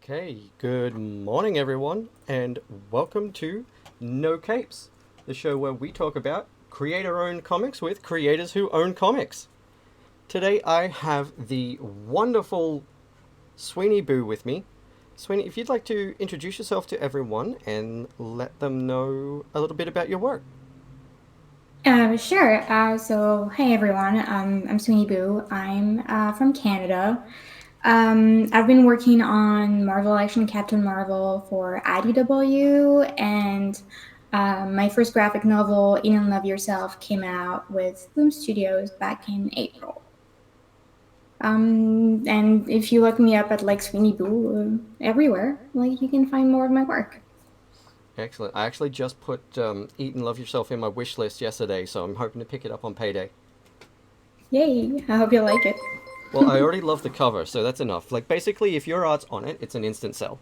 Okay, good morning everyone, and welcome to No Capes, the show where we talk about creator-owned comics with creators who own comics. Today I have the wonderful Sweeney Boo with me. Sweeney, if you'd like to introduce yourself to everyone and let them know a little bit about your work. Sure. Hey everyone. I'm Sweeney Boo. I'm from Canada. I've been working on Marvel Action Captain Marvel for IDW, and my first graphic novel, In and Love Yourself, came out with Boom Studios back in April. And if you look me up at like Sweeney Boo everywhere, like you can find more of my work. Excellent. I actually just put Eat and Love Yourself in my wish list yesterday, so I'm hoping to pick it up on payday. Yay! I hope you like it. Well, I already love the cover, so that's enough. Like, basically, if your art's on it, it's an instant sell.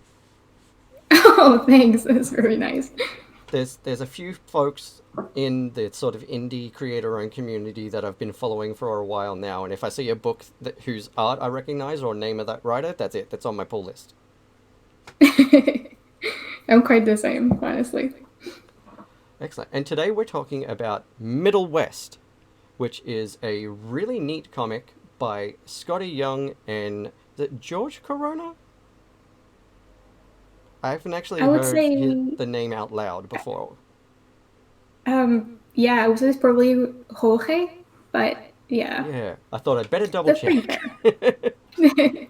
Oh, thanks. That's very nice. There's a few folks in the sort of indie creator-owned community that I've been following for a while now, and if I see a book whose art I recognize or name of that writer, that's it. That's on my pull list. I'm quite the same, honestly. Excellent. And today we're talking about Middlewest, which is a really neat comic by Skottie Young and is it Jorge Corona? I haven't actually I would heard say, the name out loud before. yeah, I would say it's probably Jorge, but yeah, Yeah, I thought I'd better double that's pretty check. fair.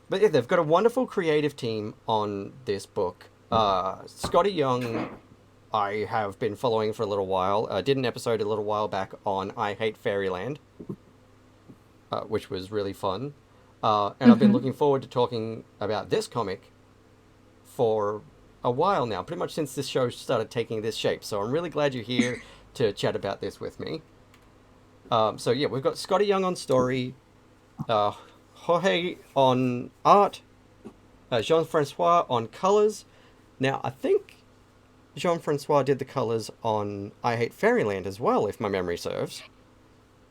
But yeah, they've got a wonderful creative team on this book. Skottie Young, I have been following for a little while. I did an episode a little while back on I Hate Fairyland, which was really fun. And I've been looking forward to talking about this comic for a while now, pretty much since this show started taking this shape. So I'm really glad you're here to chat about this with me. So yeah, we've got Skottie Young on story, uh, Jorge on art, Jean-Francois on colors. Now, I think Jean-Francois did the colors on I Hate Fairyland as well, if my memory serves.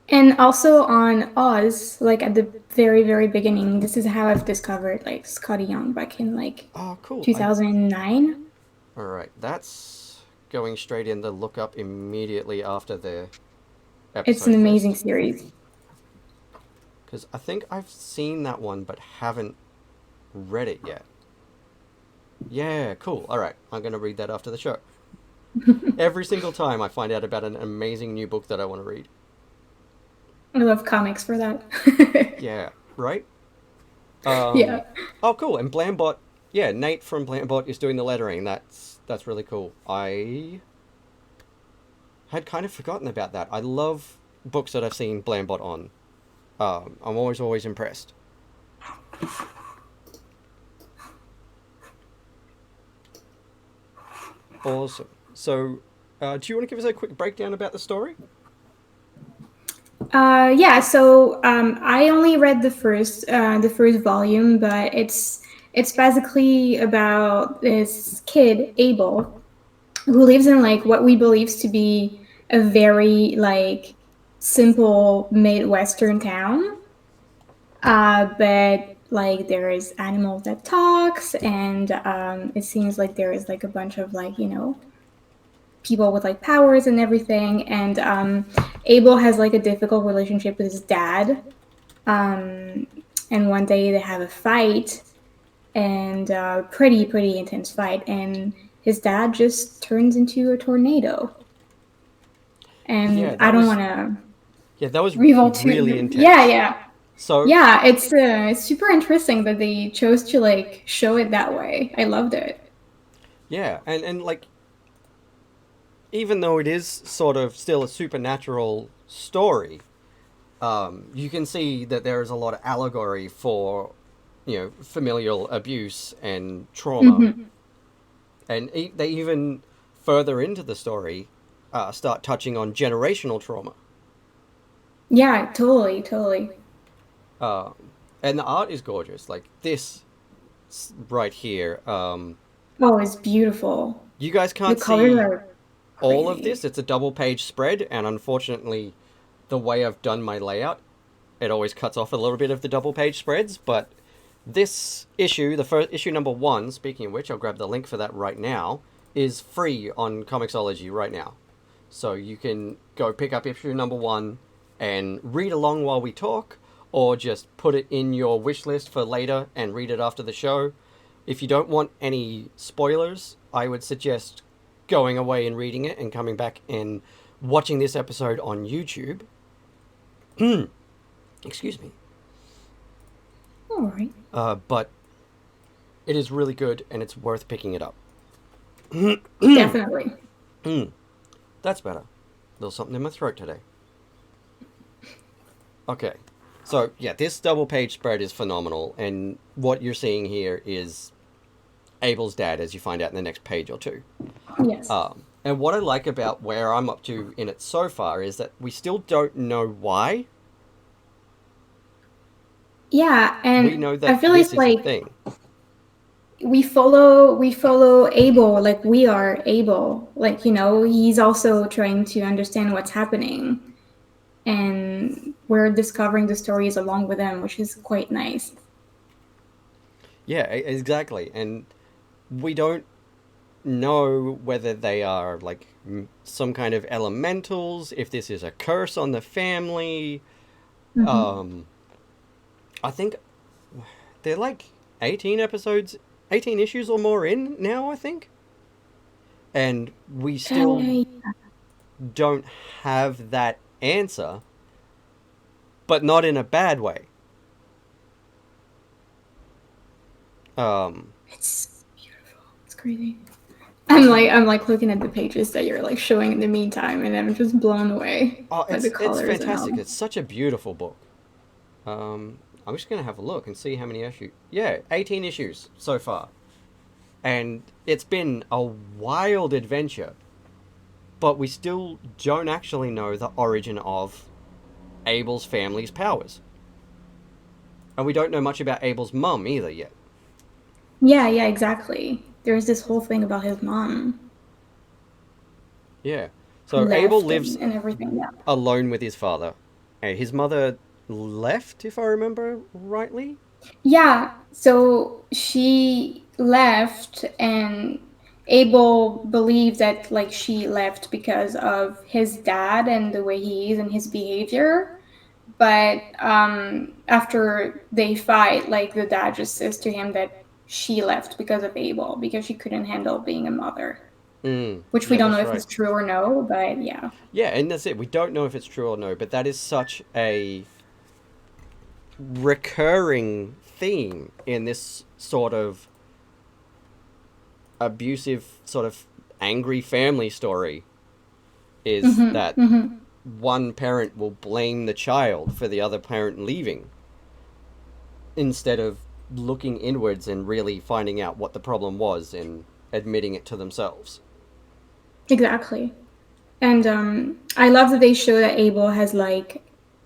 And also on Oz, like at the very, very beginning, this is how I've discovered like Skottie Young back in like Oh, cool. 2009. All right, that's going straight in the look up immediately after the It's an episode amazing list. series. Because I think I've seen that one but haven't read it yet. Yeah, cool. All right, I'm going to read that after the show. Every single time I find out about an amazing new book that I want to read. I love comics for that. Yeah, right? Um, Yeah. oh, cool. And Blambot, yeah, Nate from Blambot is doing the lettering. That's really cool. I had kind of forgotten about that. I love books that I've seen Blambot on. I'm always impressed. Awesome. So, do you want to give us a quick breakdown about the story? Yeah, so I only read the first volume, but it's basically about this kid, Abel, who lives in like what we believe to be a very like simple Midwestern town. But like there is animals that talks, and it seems like there is like a bunch of like people with like powers and everything. And Abel has like a difficult relationship with his dad. Um, and one day they have a fight, and pretty intense fight, and his dad just turns into a tornado. Yeah, And I that don't was want to yeah, that was reveal really too. Yeah, intense. yeah, So, yeah. It's super interesting that they chose to like show it that way. I loved it. yeah, and like even though it is sort of still a supernatural story, you can see that there is a lot of allegory for, familial abuse and trauma, Hmm. and they even further into the story start touching on generational trauma. Yeah, totally, totally. Uh, and the art is gorgeous. Like this right here. Oh, it's beautiful. You guys The can't colors see are all of this. crazy. It's a double page spread, and unfortunately, the way I've done my layout, it always cuts off a little bit of the double page spreads, but This issue, the first issue number 1, speaking of which, I'll grab the link for that right now, is free on Comixology right now. So you can go pick up issue number 1 and read along while we talk, or just put it in your wish list for later and read it after the show. If you don't want any spoilers, I would suggest going away and reading it and coming back and watching this episode on YouTube. Excuse me. All right. But it is really good and it's worth picking it up. Definitely. That's better. There's something in my throat today. Okay. So, yeah, this double page spread is phenomenal, and what you're seeing here is Abel's dad, as you find out in the next page or two. Yes. And what I like about where I'm up to in it so far is that we still don't know why. Yeah, and We know that I feel this it's is like a thing. we follow Abel, like we are Abel. Like, you know, he's also trying to understand what's happening. And we're discovering the stories along with him, which is quite nice. Yeah, exactly. And we don't know whether they are like some kind of elementals, if this is a curse on the family. Mm-hmm. I think they're like 18 episodes, 18 issues or more in now, I think. And we still don't have that answer, but not in a bad way. It's beautiful. It's crazy. I'm like looking at the pages that you're like showing in the meantime, and I'm just blown away by the colors. It's fantastic. It's such a beautiful book. I'm just gonna have a look and see how many issues. Yeah, 18 issues so far, and it's been a wild adventure. But we still don't actually know the origin of Abel's family's powers, and we don't know much about Abel's mum either yet. Yeah, exactly. There's this whole thing about his mom. Yeah. So Abel lives and everything. Yeah. alone with his father. And his mother left, if I remember rightly. Yeah. So she left, and Abel believed that like she left because of his dad and the way he is and his behavior. But after they fight, like the dad just says to him that she left because of Abel, because she couldn't handle being a mother. Which we don't know if it's true or no, but yeah. Yeah, and that's it. We don't know if it's true or no, but that is such a recurring theme in this sort of abusive, sort of angry family story, is that one parent will blame the child for the other parent leaving, instead of looking inwards and really finding out what the problem was and admitting it to themselves. Exactly. And I love that they show that Abel has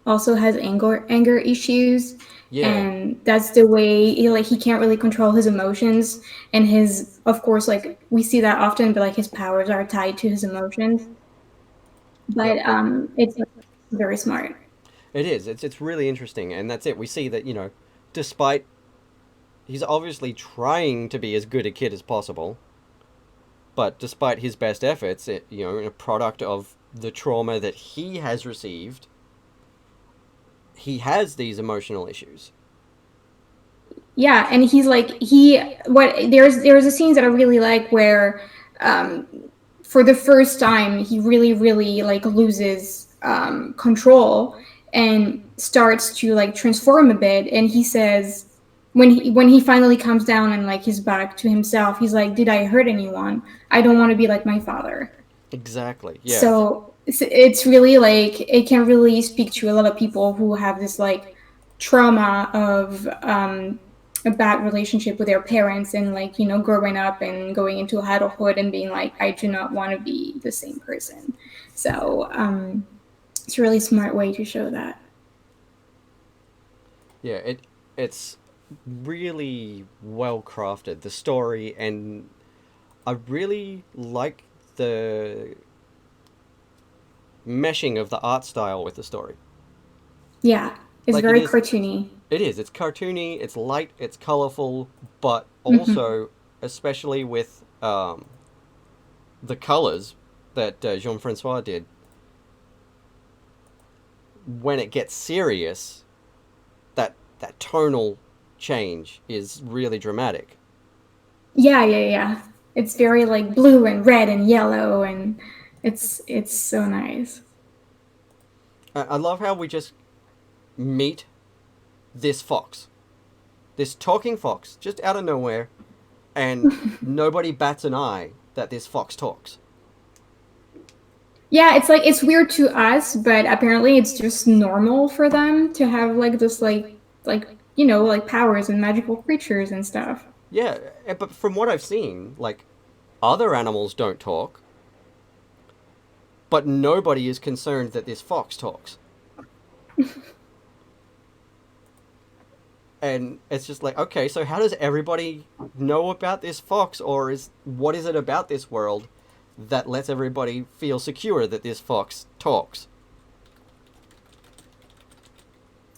also has anger issues. Yeah. And that's the way he can't really control his emotions, and his, of course, like we see that often, but like his powers are tied to his emotions. But it's very smart. It is. It's really interesting, and that's it. We see that, despite he's obviously trying to be as good a kid as possible, but despite his best efforts, a product of the trauma that he has received, he has these emotional issues. Yeah, and he's like there's a scenes that I really like where for the first time he really like loses control and starts to like transform a bit, and he says when he finally comes down and like he's back to himself, he's like, did I hurt anyone? I don't want to be like my father. Exactly. Yeah. So it's really like it can really speak to a lot of people who have this like trauma of a bad relationship with their parents, and like growing up and going into adulthood and being like, I do not want to be the same person. So it's a really smart way to show that. Yeah, it's really well crafted, the story, and I really like the meshing of the art style with the story. Yeah, It's Like it very is. cartoony. It is. It's cartoony. It's light. It's colorful, but Hmm. also, especially with the colors that Jean-Francois did, when it gets serious, that tonal change is really dramatic. Yeah, yeah, yeah. It's very like blue and red and yellow, and it's so nice. I love how we just meet this fox, this talking fox, just out of nowhere, and nobody bats an eye that this fox talks. Yeah, it's like it's weird to us, but apparently it's just normal for them to have like this like like powers and magical creatures and stuff. Yeah, but from what I've seen, like other animals don't talk, but nobody is concerned that this fox talks. And it's just like, okay, so how does everybody know about this fox, or is what is it about this world that lets everybody feel secure that this fox talks?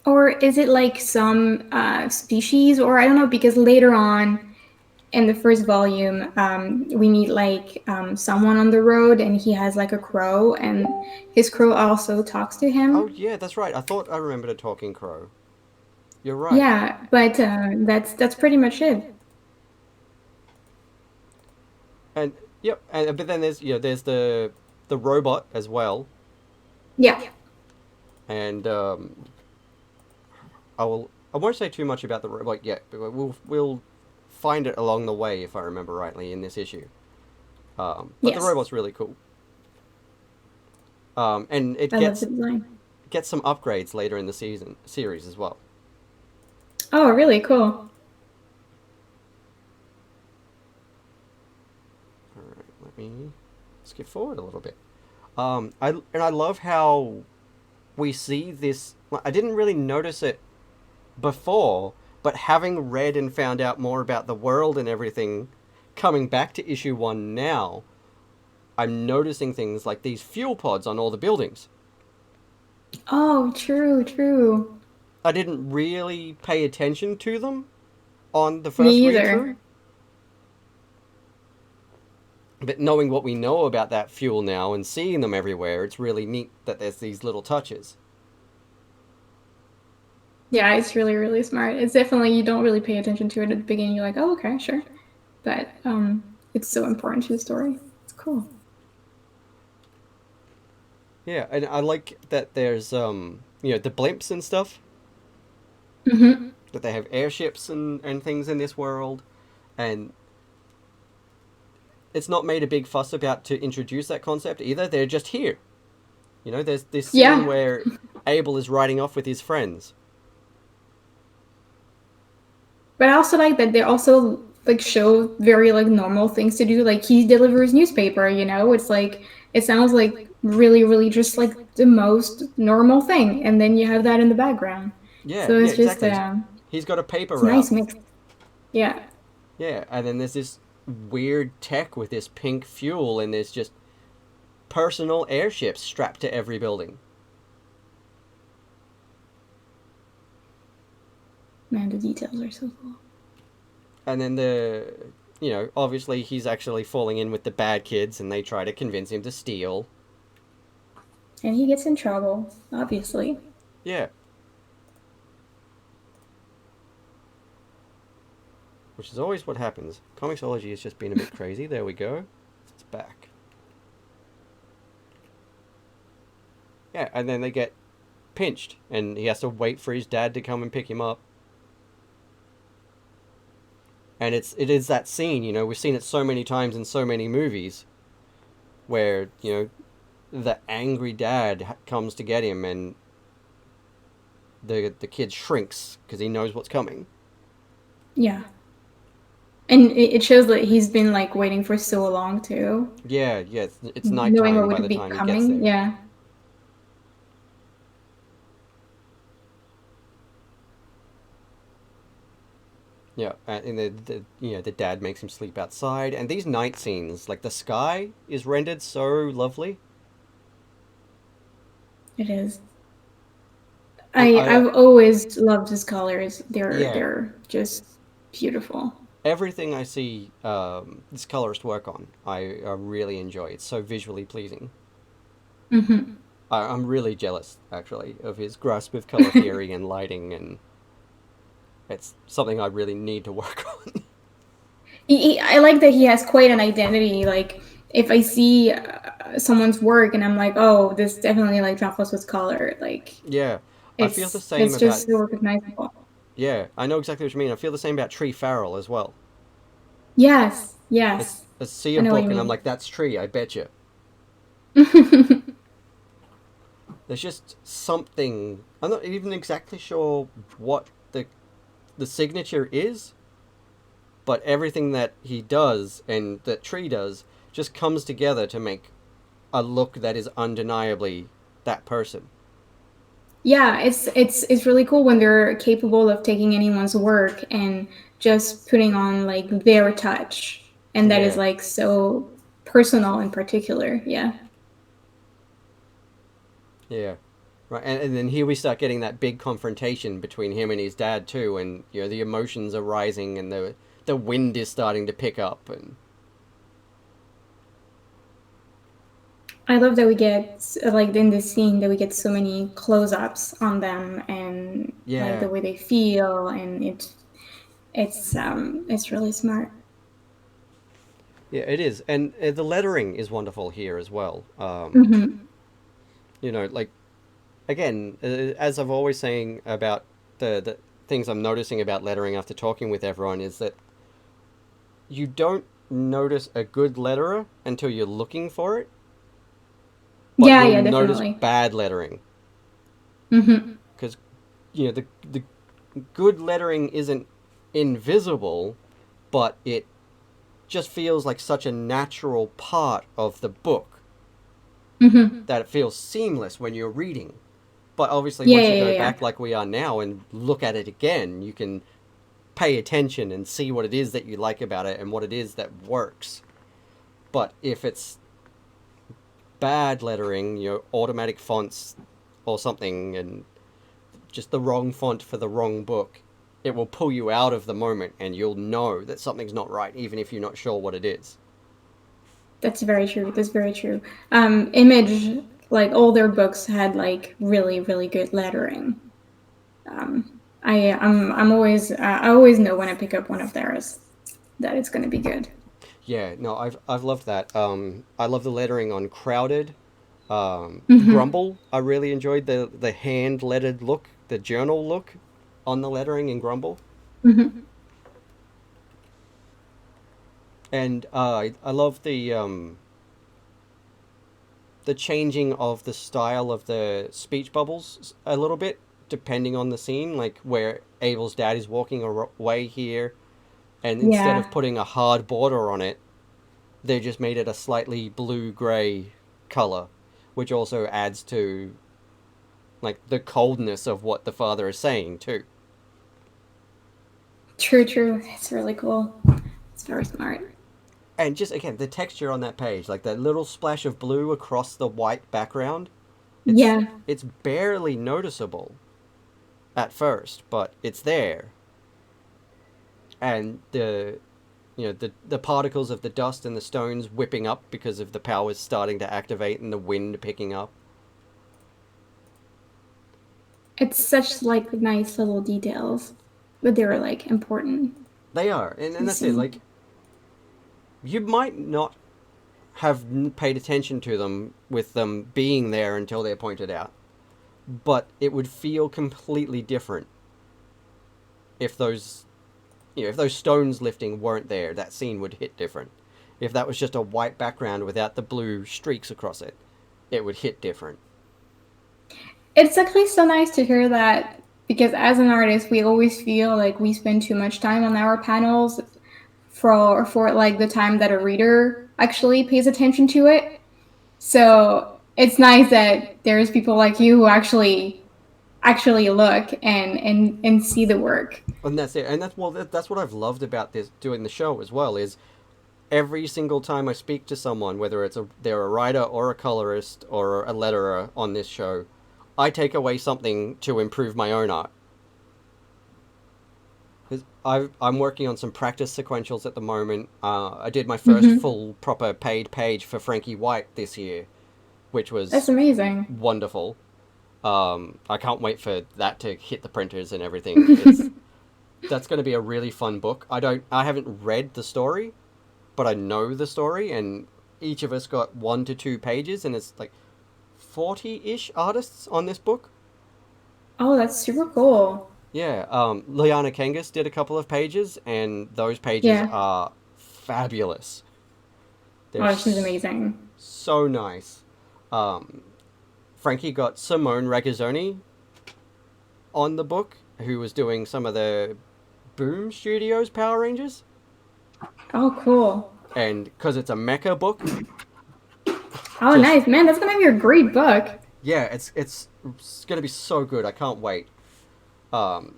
Or is it like some species, or I don't know, because later on in the first volume, we meet like someone on the road, and he has like a crow, and his crow also talks to Oh him. yeah, that's right. I thought I remembered a talking crow. You're right. Yeah, but that's pretty much it. And yep, and but then there's there's the robot as well, Yeah. and I won't say too much about the robot yet, but we'll find it along the way if I remember rightly in this issue. But the Yes. robot's really cool. And it I love the design. gets some upgrades later in the series as well. Oh, really cool. All right, let me skip forward a little bit. I love how we see this. I didn't really notice it before, but having read and found out more about the world and everything, coming back to issue one now, I'm noticing things like these fuel pods on all the buildings. Oh, true, true. I didn't really pay attention to them on the Me first read either. through, but knowing what we know about that fuel now and seeing them everywhere, it's really neat that there's these little touches. Yeah, it's really, really smart. It's definitely you don't really pay attention to it at the beginning. You're like, oh, okay, sure. But it's so important to the story. It's cool. Yeah, and I like that there's the blimps and stuff, Hmm. that they have airships and things in this world, and it's not made a big fuss about to introduce that concept either. They're just here. There's this scene Yeah, where Abel is riding off with his friends. but I also like that they also like show very like normal things to do. Like he delivers newspaper. It's like it sounds like really, really just like the most normal thing, and then you have that in the background. Yeah, So yeah, it's just exactly. He's got a paper it's a route. nice mix. Yeah. Yeah, and then there's this weird tech with this pink fuel, and there's just personal airships strapped to every building. Man, the details are so cool. And then obviously he's actually falling in with the bad kids, and they try to convince him to steal. And he gets in trouble, obviously. Yeah, which is always what happens. Comicsology has just been a bit crazy. There we go. It's back. Yeah, and then they get pinched, and he has to wait for his dad to come and pick him up. And it is that scene, we've seen it so many times in so many movies, where the angry dad comes to get him, and the kid shrinks because he knows what's coming. Yeah. And it shows that he's been like waiting for so long too, Yeah, yeah, it's knowing what nighttime by would the be time he gets coming. there. Yeah. Yeah, and the dad makes him sleep outside, and these night scenes, like the sky is rendered so lovely. It is. I've always loved his colors. Yeah, They're just beautiful. everything I see this colorist work on, I really enjoy. It's so visually pleasing. Hmm. I'm really jealous, actually, of his grasp of color theory and lighting, and it's something I really need to work on. I like that he has quite an identity. Like if I see someone's work and I'm like, oh, this definitely like Jean-Francois color. Like Yeah, I feel the same it's about. just so recognizable. Yeah, I know exactly what you mean. I feel the same about Tree Farrell as well. Yes, It's yes, I see I a know what book you and I'm mean. like, that's Tree, I bet you. There's just something. I'm not even exactly sure what the signature is, but everything that he does and that Tree does just comes together to make a look that is undeniably that person. Yeah, it's really cool when they're capable of taking anyone's work and just putting on like their touch, and that is Yeah, like so personal and particular. Yeah. yeah. Right, and then here we start getting that big confrontation between him and his dad too, and the emotions are rising, and the wind is starting to pick up, and I love that we get like in this scene that we get so many close-ups on them and like yeah, the way they feel, and it's really smart. yeah, it is, and the lettering is wonderful here as well. Hmm. Like again, as I've always saying about the things I'm noticing about lettering after talking with everyone is that you don't notice a good letterer until you're looking for it, but Yeah, you'll yeah, notice definitely. bad lettering Hmm. because the good lettering isn't invisible, but it just feels like such a natural part of the book Hmm. that it feels seamless when you're reading. But obviously, Yeah, once you yeah, go yeah, yeah. back like we are now and look at it again, you can pay attention and see what it is that you like about it and what it is that works. But if it's bad lettering, automatic fonts or something, and just the wrong font for the wrong book, it will pull you out of the moment and you'll know that something's not right, even if you're not sure what it is. That's very true. That's very true. Image, like all their books had like really, really good lettering. I'm always I always know when I pick up one of theirs that it's going to be good. Yeah, no, I've loved that. I love the lettering on Crowded. Hmm. Grumble, I really enjoyed the hand lettered look, the journal look on the lettering in Grumble. Hmm. And I love the changing of the style of the speech bubbles a little bit depending on the scene, like where Abel's dad is walking away here, and instead Yeah, of putting a hard border on it, they just made it a slightly blue gray color, which also adds to like the coldness of what the father is saying too. true, true. It's really cool. It's very smart. And just again, the texture on that page, like that little splash of blue across the white background, it's Yeah, it's barely noticeable at first, but it's there. And the particles of the dust and the stones whipping up because of the powers starting to activate and the wind picking up. it's such like nice little details, but they were like important They are, to and the that's it. scene. Like you might not have paid attention to them with them being there until they're pointed out, but it would feel completely different if those stones lifting weren't there. That scene would hit different. If that was just a white background without the blue streaks across it, it would hit different. It's actually so nice to hear that because as an artist, we always feel like we spend too much time on our panels for like the time that a reader actually pays attention to it. So it's nice that there's people like you who actually look and see the work. And that's it. And that's what I've loved about this doing the show as well is every single time I speak to someone, whether they're a writer or a colorist or a letterer on this show, I take away something to improve my own art. Because I'm working on some practice sequentials at the moment. I did my first Mm-hmm. full proper paid page for Frankie White this year, which That's was amazing. wonderful. I can't wait for that to hit the printers and everything. That's going to be a really fun book. I haven't read the story, but I know the story, and each of us got 1 to 2 pages, and it's like 40-ish artists on this book. Oh, that's super cool. Yeah, Liana Kangas did a couple of pages, and those pages Yeah. are fabulous. They're Oh, she's amazing. so nice. Um, Frankie got Simone Ragazzoni on the book, who was doing some of the Boom Studios Power Rangers. Oh, cool. And because it's a mecha book, Oh, just nice, man. That's gonna be a great book. yeah, it's gonna be so good. I can't wait.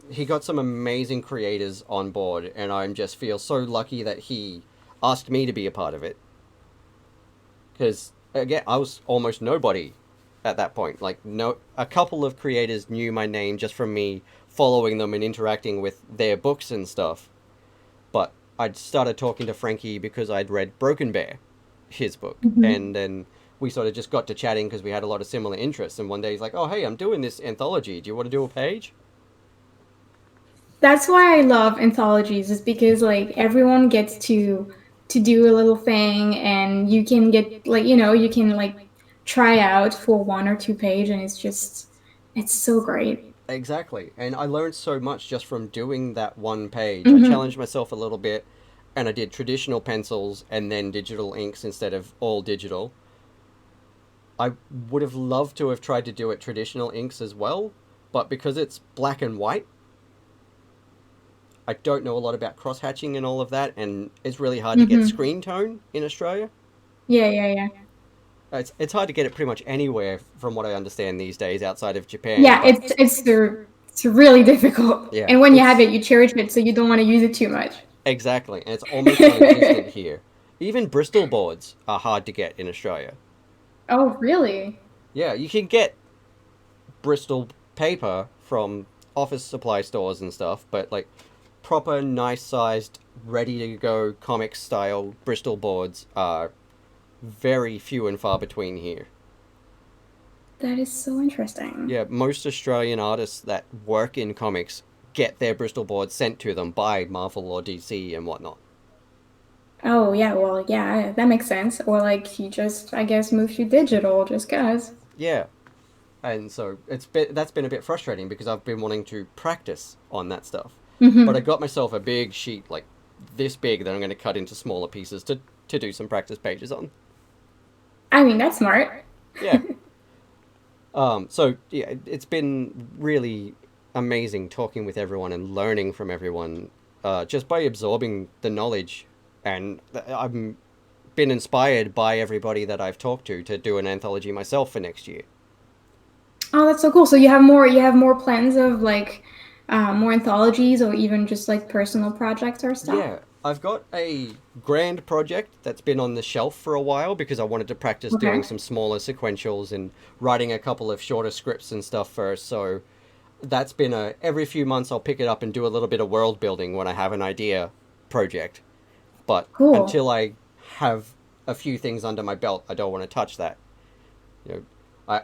He got some amazing creators on board, and I just feel so lucky that he asked me to be a part of it. Because again, I was almost nobody at that point. Like no, a couple of creators knew my name just from me following them and interacting with their books and stuff. But I'd started talking to Frankie because I'd read Broken Bear, his book, Mhm. and then we sort of just got to chatting because we had a lot of similar interests. And one day he's like, "Oh, hey, I'm doing this anthology. Do you want to do a page?" That's why I love anthologies, is because like everyone gets to do a little thing, and you can get like you can like try out for 1 or 2 page, and it's so great. Exactly. And I learned so much just from doing that one page. I Hmm. challenged myself a little bit, and I did traditional pencils and then digital inks instead of all digital. I would have loved to have tried to do it traditional inks as well, but because it's black and white, I don't know a lot about cross hatching and all of that, and it's really hard to get Hmm. screen tone in Australia. Yeah, yeah, yeah. It's hard to get it pretty much anywhere, from what I understand these days, outside of Japan. Yeah, But it's really difficult. yeah, And when you have it's it, you cherish it, so you don't want to use it too much. exactly, and it's almost non-existent here. Even Bristol boards are hard to get in Australia. Oh, really? Yeah, you can get Bristol paper from office supply stores and stuff, but like proper nice sized, ready to go comic style Bristol boards are very few and far between here. That is so interesting. Yeah, most Australian artists that work in comics get their Bristol boards sent to them by Marvel or DC and whatnot. Oh, yeah, well, yeah, that makes sense. Or like you just, I guess, move to digital just 'cause. Yeah, and so that's been a bit frustrating because I've been wanting to practice on that stuff, but I Hmm. got myself a big sheet like this big that I'm going to cut into smaller pieces to do some practice pages on. I mean, that's smart. Yeah. So yeah, it's been really amazing talking with everyone and learning from everyone, just by absorbing the knowledge, and I've been inspired by everybody that I've talked to do an anthology myself for next year. Oh, that's so cool. So you have more plans of like more anthologies or even just like personal projects or stuff? Yeah, I've got a grand project that's been on the shelf for a while because I wanted to practice doing Okay. some smaller sequentials and writing a couple of shorter scripts and stuff first. So that's been a every few months I'll pick it up and do a little bit of world building when I have an idea project. But Cool. until I have a few things under my belt, I don't want to touch that. You know,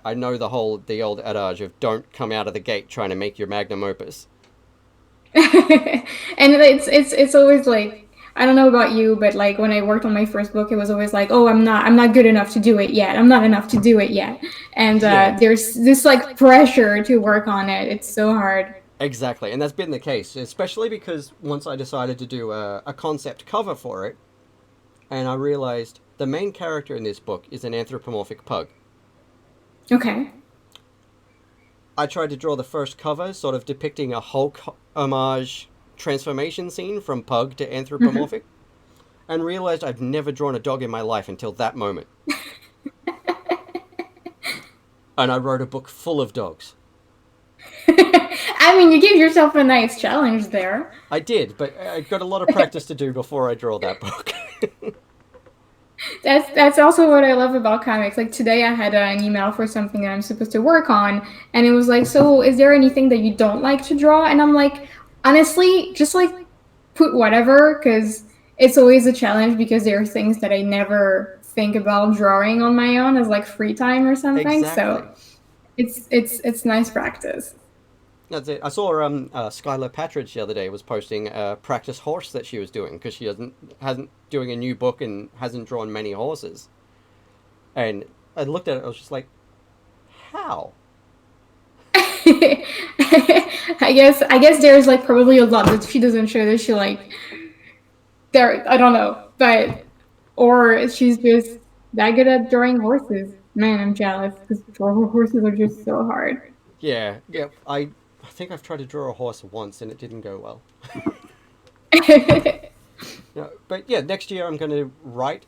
I know the old adage of don't come out of the gate trying to make your magnum opus. And it's always like I don't know about you, but like when I worked on my first book, it was always like, oh, I'm not good enough to do it yet. I'm not enough to do it yet. And Yeah, there's this like pressure to work on it. It's so hard. exactly. And that's been the case, especially because once I decided to do a concept cover for it, and I realized the main character in this book is an anthropomorphic pug. Okay. I tried to draw the first cover, sort of depicting a Hulk homage transformation scene from pug to Hmm. anthropomorphic, and realized I've never drawn a dog in my life until that moment. And I wrote a book full of dogs. I mean, you gave yourself a nice challenge there. I did, but I got a lot of practice to do before I draw that book. That's also what I love about comics. Like today, I had an email for something that I'm supposed to work on, and it was like, "So, is there anything that you don't like to draw?" And I'm like, honestly, just like put whatever, because it's always a challenge because there are things that I never think about drawing on my own as like free time or something. So Exactly. it's nice practice. That's it. I saw Skylar Patridge the other day was posting a practice horse that she was doing because she hasn't doing a new book and hasn't drawn many horses. And I looked at it, I was just like, how? I guess there's like probably a lot that she doesn't show that she like there. I don't know, but or she's just that good at drawing horses. Man, I'm jealous because horses are just so hard. Yeah, yeah. I think I've tried to draw a horse once and it didn't go well. Yeah, but yeah, next year I'm going to write.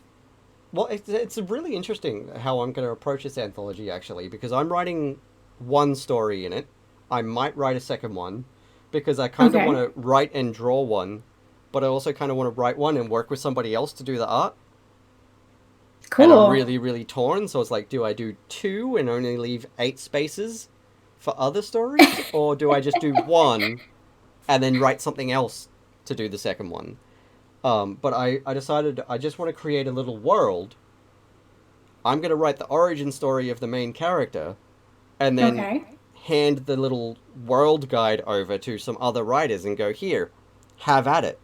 Well, it's really interesting how I'm going to approach this anthology actually because I'm writing one story in it. I might write a second one because I kind of want Okay, to write and draw one, but I also kind of want to write one and work with somebody else to do the art. And I'm cool. really, really torn. So it's like, do I do two and only leave 8 spaces for other stories, or do I just do one and then write something else to do the second one? But I decided I just want to create a little world. I'm going to write the origin story of the main character and then Okay, hand the little world guide over to some other writers and go, here, have at it.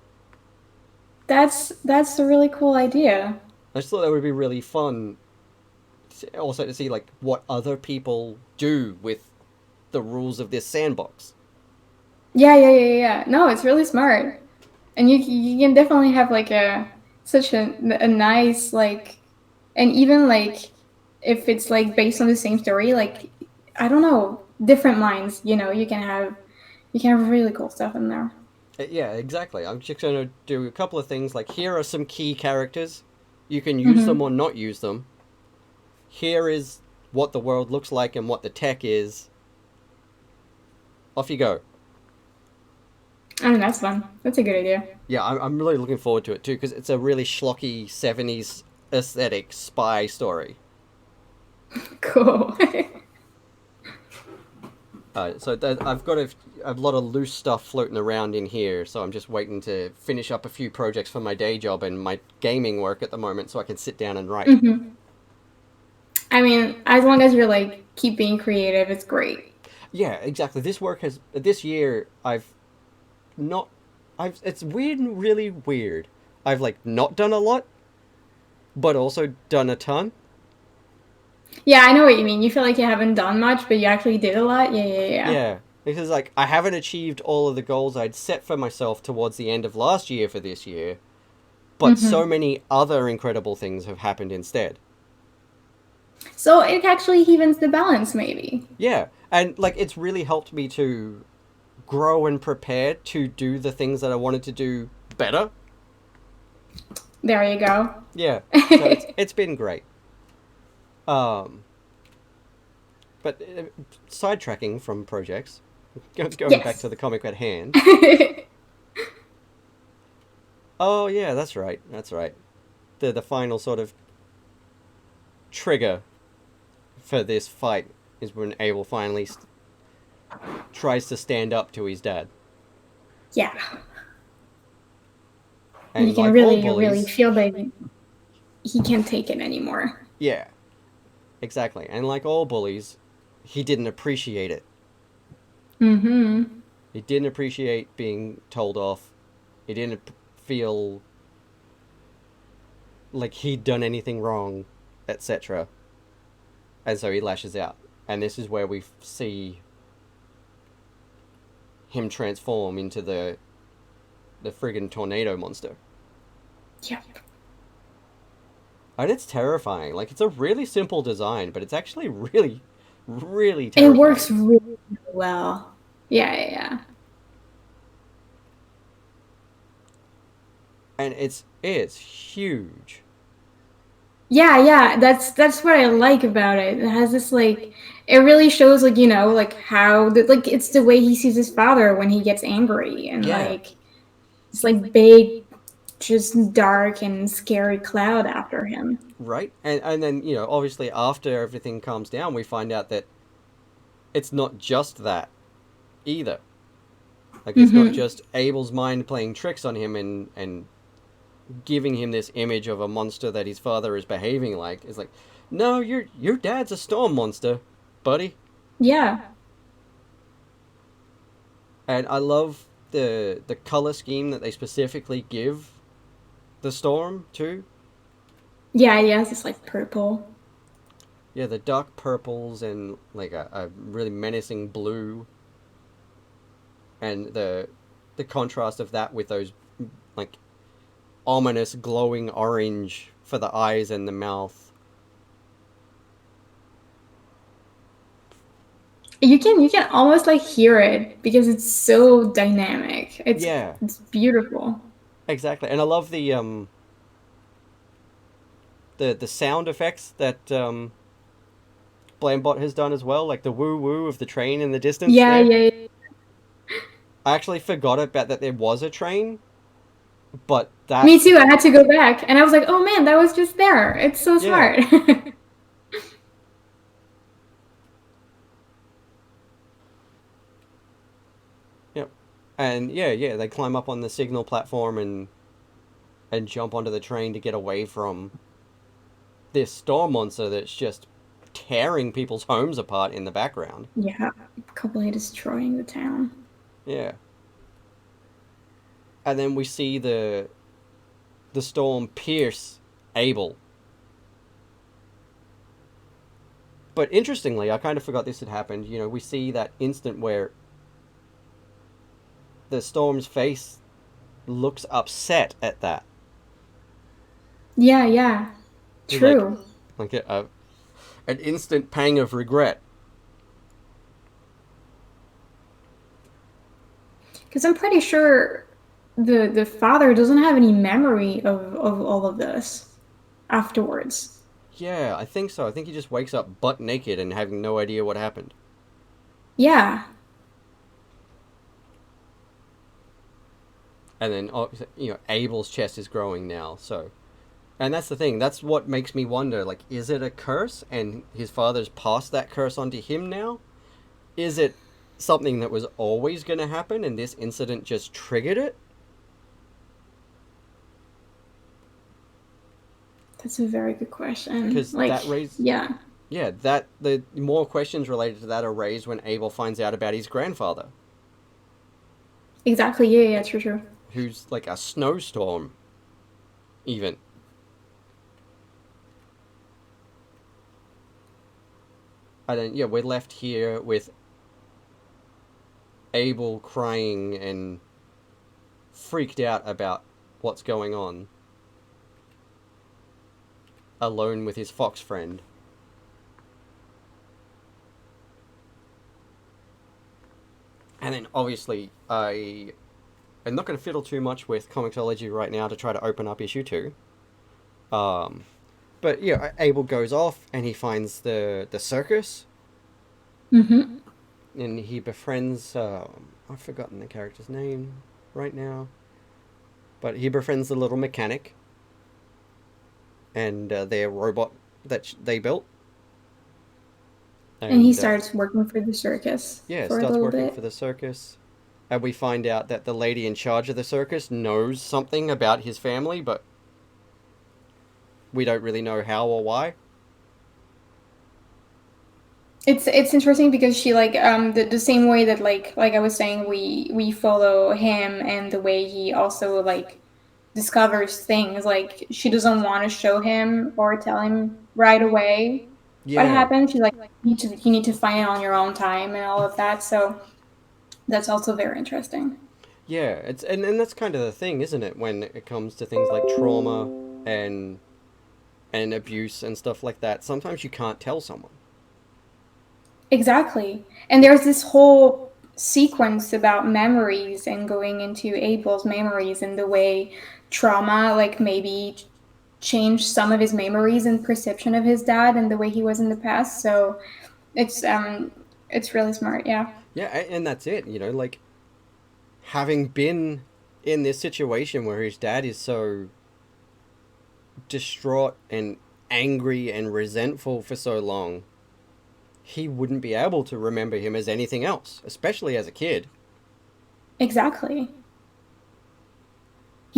that's a really cool idea. I just thought that would be really fun also to see like what other people do with the rules of this sandbox. Yeah. No, it's really smart, and you can definitely have like a such a nice like, and even like if it's like based on the same story, like I don't know, different minds. You can have really cool stuff in there. Yeah, exactly. I'm just going to do a couple of things like here are some key characters. You can use them Mm-hmm. or not use them. Here is what the world looks like and what the tech is. Off you go. I mean, that's fun. That's a good idea. Yeah, I'm really looking forward to it too because it's a really schlocky 70s aesthetic spy story. Cool. I've got a lot of loose stuff floating around in here, so I'm just waiting to finish up a few projects for my day job and my gaming work at the moment so I can sit down and write. hmm I mean, as long as you're like keep being creative, it's great. Yeah, exactly. This year not I've it's weird and really weird. I've like not done a lot, but also done a ton. Yeah, I know what you mean. You feel like you haven't done much, but you actually did a lot. Yeah. Yeah, because like I haven't achieved all of the goals I'd set for myself towards the end of last year for this year, but so hmm many other incredible things have happened instead. So it actually evens the balance, maybe. Yeah, and like it's really helped me to grow and prepare to do the things that I wanted to do better. There you go. Yeah, so it's been great. Um, but sidetracking from projects, going back Yes. to the comic at hand. Oh yeah, that's right. That's right. The final sort of trigger for this fight is when Abel finally tries to stand up to his dad. Yeah. You And can like all really bullies, feel that he can't take it anymore. yeah, exactly. And like all bullies, he didn't appreciate it. hmm He didn't appreciate being told off. He didn't feel like he'd done anything wrong, etc. And so he lashes out. And this is where we see him transform into the friggin' tornado monster. Yep. And it's terrifying. Like it's a really simple design, but it's actually really, really It works terrifying. really well. Yeah. And it's huge. Yeah. That's what I like about it. It has this like it really shows like like how like it's the way he sees his father when he gets angry and Yeah. like it's like big just dark and scary cloud after him. Right? And then, obviously after everything calms down, we find out that it's not just that either. Like, it's not Mm-hmm. just Abel's mind playing tricks on him and giving him this image of a monster that his father is behaving like. It's like, no, your dad's a storm monster, buddy. Yeah. And I love the color scheme that they specifically give the storm too. Yeah, yes, it's like purple. Yeah, the dark purples and like a really menacing blue, and the contrast of that with those like ominous glowing orange for the eyes and the mouth. You can almost like hear it because it's so dynamic. It's Yeah, it's beautiful. exactly. And I love the sound effects that Blambot has done as well, like the woo woo of the train in the distance Yeah, there. yeah, yeah. I actually forgot about that there was a train, but Me that too. I had to go back and I was like, "Oh man, that was just there." It's so yeah, smart. yep. And yeah, they climb up on the signal platform and jump onto the train to get away from this storm monster that's just tearing people's homes apart in the background. Yeah, completely destroying the town. Yeah. And then we see the storm pierce Abel. But interestingly, I kind of forgot this had happened. We see that instant where the storm's face looks upset at that. Yeah, yeah. Like True. like an instant pang of regret. Because I'm pretty sure the father doesn't have any memory of all of this afterwards. Yeah, I think so. I think he just wakes up butt naked and having no idea what happened. Yeah. And then Abel's chest is growing now. So, and that's the thing. That's what makes me wonder. Like, is it a curse, and his father's passed that curse onto him now? Is it something that was always going to happen, and this incident just triggered it? That's a very good question. Because Like, that raised, yeah. yeah, that the more questions related to that are raised when Abel finds out about his grandfather, Exactly. Yeah, yeah, true, true. who's like a snowstorm, even. And then yeah, we're left here with Abel crying and freaked out about what's going on, alone with his fox friend. And then obviously I'm not going to fiddle too much with comicsology right now to try to open up issue 2. But yeah, Abel goes off and he finds the circus, Mm-hmm. and he befriends I've forgotten the character's name right now, but he befriends the little mechanic and their robot that they built. And he And starts working for the circus yeah, for a starts little working bit. for the circus. And we find out that the lady in charge of the circus knows something about his family, but we don't really know how or why. It's interesting because she like the same way that like I was saying we follow him and the way he also like discovers things like she doesn't want to show him or tell him right away what Yeah, happened. She's like you need to find it on your own time and all of that. So that's also very interesting. yeah. And that's kind of the thing, isn't it? When it comes to things like trauma and and abuse and stuff like that, sometimes you can't tell someone. Exactly. And there's this whole sequence about memories and going into Abel's memories and the way trauma, like maybe changed some of his memories and perception of his dad and the way he was in the past. So it's really smart. Yeah. Yeah, and that's it. Like having been in this situation where his dad is so distraught and angry and resentful for so long, he wouldn't be able to remember him as anything else, especially as a kid. Exactly.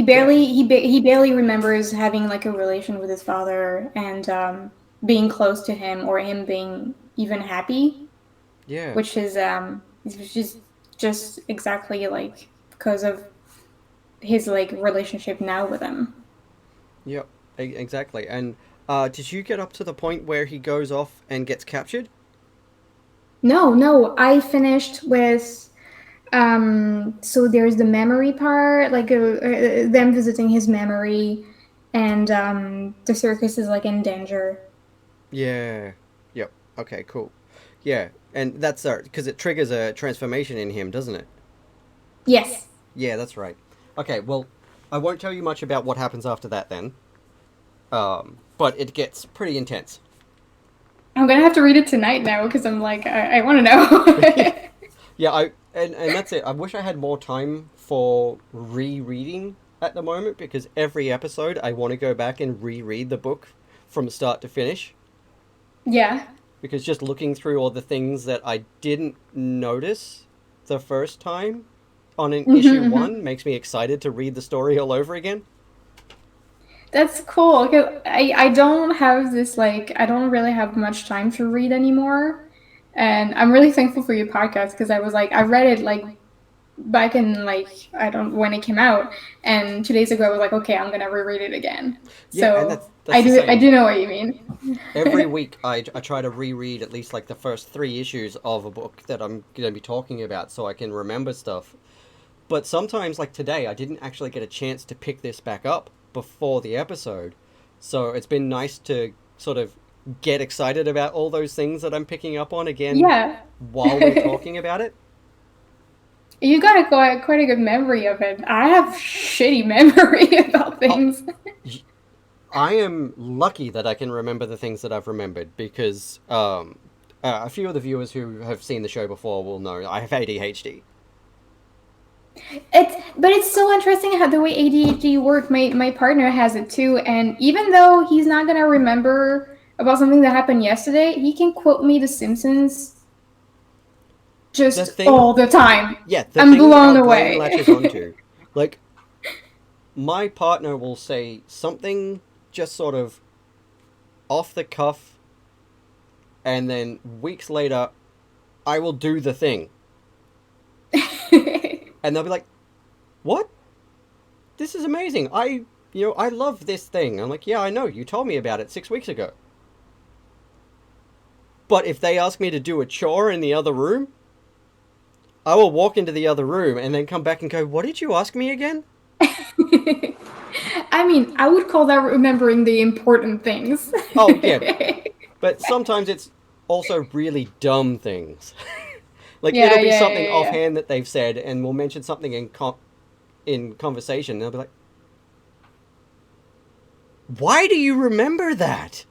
Yeah, He barely remembers having like a relation with his father and being close to him or him being even happy, yeah, which is just exactly like because of his like relationship now with him. yep, exactly. And did you get up to the point where he goes off and gets captured? No, no, I finished with so there's the memory part, like them visiting his memory, and the circus is like in danger. Yeah, yep. Okay, cool. Yeah, and that's because it triggers a transformation in him, doesn't it? Yes. Yeah, that's right. Okay, well, I won't tell you much about what happens after that then. But it gets pretty intense. I'm gonna have to read it tonight now because I'm like, I want to know. Yeah, and that's it. I wish I had more time for rereading at the moment because every episode I want to go back and reread the book from start to finish Yeah. because just looking through all the things that I didn't notice the first time on an Hmm, issue hmm. one makes me excited to read the story all over again. That's cool. 'Cause I don't have this like I don't really have much time to read anymore, and I'm really thankful for your podcast because I was like I read it like back in like I don't when it came out, and 2 days ago I was like okay I'm gonna reread it again. Yeah, and So that's the I same. do know what you mean. Every week I try to reread at least like the first three issues of a book that I'm going to be talking about so I can remember stuff. But sometimes, like today, I didn't actually get a chance to pick this back up before the episode. So it's been nice to sort of get excited about all those things that I'm picking up on again Yeah. while we're talking about it. You got quite a good memory of it. I have shitty memory about Oh, things. I am lucky that I can remember the things that I've remembered because a few of the viewers who have seen the show before will know I have ADHD. It's so interesting how the way ADHD work. My partner has it too, and even though he's not gonna remember about something that happened yesterday, he can quote me The Simpsons The just thing, all the time. yeah, the I'm thing that our blown brain away. latches onto, like my partner will say something just sort of off the cuff, and then weeks later, I will do the thing, and they'll be like, "What? This is amazing! I love this thing." I'm like, "Yeah, I know. You told me about it 6 weeks ago." But if they ask me to do a chore in the other room, I will walk into the other room and then come back and go, "What did you ask me again?" I mean, I would call that remembering the important things. Oh yeah, but sometimes it's also really dumb things. Like Yeah, it'll be yeah, something yeah, yeah. offhand that they've said, and we'll mention something in conversation. And they'll be like, "Why do you remember that?"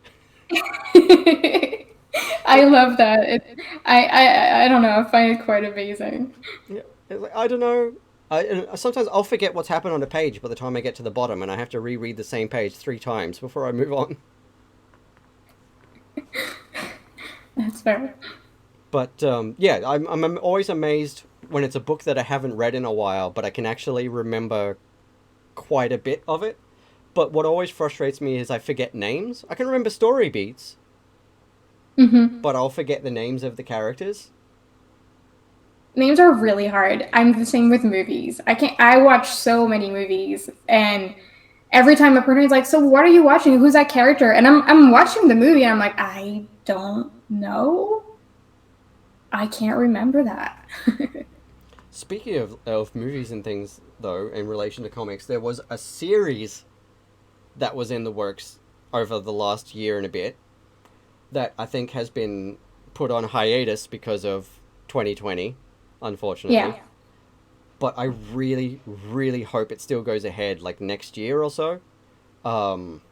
I love that. I don't know. I find it quite amazing. Yeah, it's like, I don't know. Sometimes I'll forget what's happened on a page by the time I get to the bottom, and I have to reread the same page 3 times before I move on. That's fair. But yeah, I'm always amazed when it's a book that I haven't read in a while, but I can actually remember quite a bit of it. But what always frustrates me is I forget names. I can remember story beats, Hmm. but I'll forget the names of the characters. Names are really hard. I'm the same with movies. I can't. I watch so many movies, and every time a person is like, "So what are you watching? Who's that character?" And I'm watching the movie, and I'm like, I don't know. I can't remember that. Speaking of movies and things, though, in relation to comics, there was a series that was in the works over the last year and a bit that I think has been put on hiatus because of 2020, unfortunately. Yeah. But I really, really hope it still goes ahead, like next year or so. Um,